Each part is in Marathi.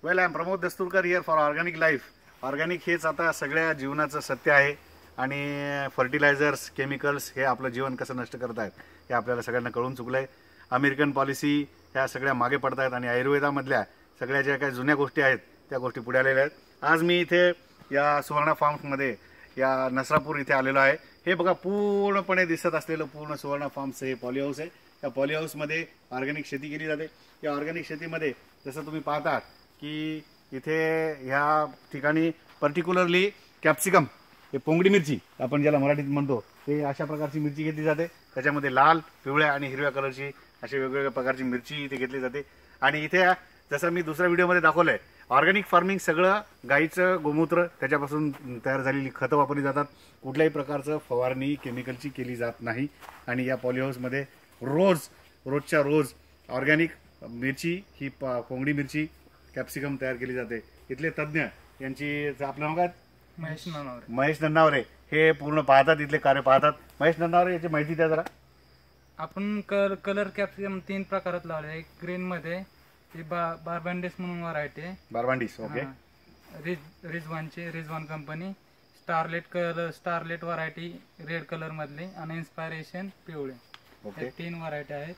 Well, I am Pramod Dasturkar here for organic life. Organic हेच आता सगळ्या जीवनाचं सत्य आहे आणि फर्टिलायझर्स, केमिकल्स हे आपलं जीवन कसं नष्ट करत आहेत हे आपल्याला सगळ्यांना कळून चुकलं आहे. अमेरिकन पॉलिसी ह्या सगळ्या मागे पडत आहेत आणि आयुर्वेदामधल्या सगळ्या ज्या काही जुन्या गोष्टी आहेत त्या गोष्टी पुढे आलेल्या आहेत. आज मी इथे या सुवर्णा फार्म्समध्ये या नसरापूर इथे आलेलो आहे. हे बघा, पूर्णपणे दिसत असलेलं पूर्ण सुवर्णा फार्म्सचं हे पॉली हाऊस आहे. या पॉली हाऊसमध्ये ऑर्गॅनिक शेती केली जाते. या ऑर्गॅनिक शेतीमध्ये जसं तुम्ही पाहता की इथे ह्या ठिकाणी पर्टिक्युलरली कॅप्सिकम, हे पोंगडी मिरची आपण ज्याला मराठीत म्हणतो, ते अशा प्रकारची मिरची घेतली जाते. त्याच्यामध्ये लाल, पिवळ्या आणि हिरव्या कलरची अशी वेगवेगळ्या प्रकारची मिरची इथे घेतली जाते. आणि इथे जसं मी दुसऱ्या व्हिडिओमध्ये दाखवलं आहे, ऑर्गॅनिक फार्मिंग सगळं गाईचं गोमूत्र त्याच्यापासून तयार झालेली खतं वापरली जातात. कुठल्याही प्रकारचं फवारणी केमिकलची केली जात नाही. आणि या पॉली हाऊसमध्ये रोजच्या रोज ऑर्गॅनिक मिरची, ही पोंगडी मिरची, कॅप्सिकम तयार केली जाते. इथले तज्ज्ञ यांची आपलं नाव काय? महेश नन्नावरे हे पूर्ण पाहतात, इथले कार्य पाहतात. महेश नन्नावरे याची माहिती द्या जरा. आपण कलर कॅप्सिकम 3 प्रकारात लावले. एक ग्रीन मध्ये बार्बांडिस म्हणून व्हरायटी आहे. बार्बांडिस, okay. Rizwan company. Starlet variety red colour मधली आणि इन्स्पायरेशन पिवळे. ओके. 3 व्हरायटी आहेत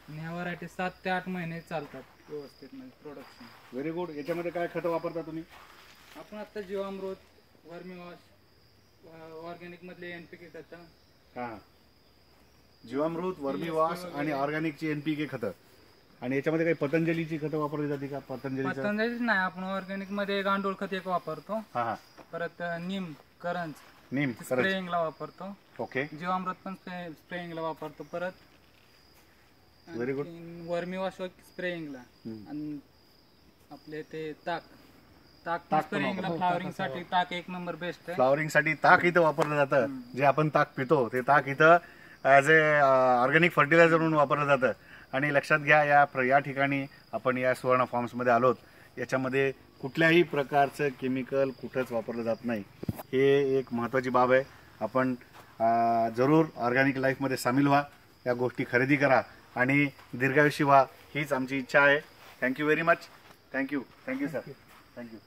आणि या व्हरायटी 7 ते 8 महिने चालतात व्यवस्थित प्रोडक्शन. Very good. याच्यामध्ये काय खतं वापरता तुम्ही? आपण आता जीवामृत, वर्मी वॉश, ऑर्गॅनिक मधले एनपीके खत. हां, जीवामृत, वर्मी वॉश आणि ऑर्गॅनिकची एनपीके खतं. आणि याच्यामध्ये काही पतंजलीची खतं वापरली जाते का? पतंजलीच नाही, आपण ऑर्गॅनिक मध्ये गांडूळ खत एक वापरतो. हां, परत नीम करंज करंज स्प्रेइंगला वापरतो. ओके. जीवामृत पण स्प्रेइंगला वापरतो. परत व्हेरी गुड. वर्मी वॉश स्प्रेइंगला. आणि आपले ते ताक स्प्रेइंगला, फ्लावरिंग साठी ताक एक नंबर बेस्ट आहे. फ्लावरिंग साठी ताक इथं वापरलं जातं. जे आपण ताक पितो ते ताक इथं ॲज ए ऑर्गॅनिक फर्टिलायझर म्हणून वापरलं जातं. आणि लक्षात घ्या, या ठिकाणी आपण या सुवर्णा फार्म्समध्ये आलोत. याच्यामध्ये कुठल्याही प्रकारचं केमिकल कुठंच वापरलं जात नाही. हे एक महत्त्वाची बाब आहे. आपण जरूर ऑर्गॅनिक लाईफमध्ये सामील व्हा, या गोष्टी खरेदी करा आणि दीर्घायुषी व्हा, हीच आमची इच्छा आहे. Thank you very much. Thank you sir. Thank you.